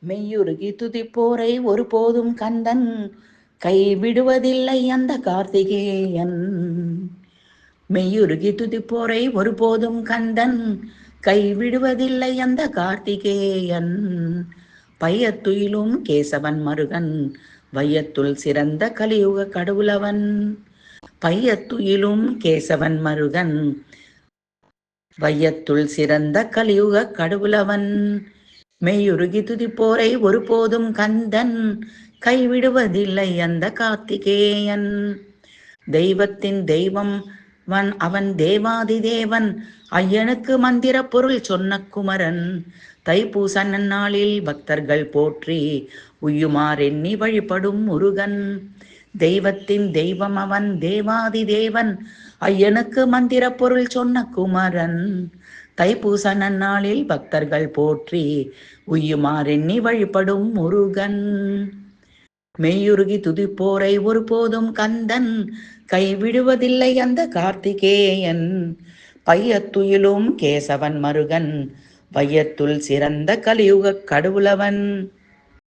மெய்யுருகி துதிப்போரை ஒருபோதும் கந்தன் கைவிடுவதில்லை அந்த கார்த்திகேயன். மெய்யுருகி துதிப்போரை ஒருபோதும் கந்தன் கைவிடுவதில்லை அந்த கார்த்திகேயன். பையத்துயிலும் கேசவன் மருகன் வையத்துள் சிறந்த கலியுக கடவுளவன். பையத்துயிலும் கேசவன் மருகன் வையத்துள் சிறந்த கலியுக கடவுளவன். மெய்யுருகி துதிப்போரை ஒருபோதும் கந்தன் கைவிடுவதில்லை அந்த கார்த்திகேயன். தெய்வத்தின் தெய்வம் அவன் தேவாதி தேவன் ஐயனுக்கு மந்திர பொருள் சொன்ன குமரன். தைப்பூச நன்னாளில் பக்தர்கள் போற்றி உய்யுமார் எண்ணி வழிபடும் முருகன். தெய்வத்தின் தெய்வம் அவன் தேவாதி தேவன் ஐயனுக்கு மந்திர பொருள் சொன்ன குமரன். தைப்பூச நன்னாளில் பக்தர்கள் போற்றி உய்யுமார் எண்ணி வழிபடும் முருகன். மெய்யுருகி துதிப்போரை ஒருபோதும் கந்தன் கைவிடுவதில்லை அந்த கார்த்திகேயன். பையத்துயிலும் கேசவன் மருகன் வையத்துள் சிறந்த கலியுக கடவுளவன்.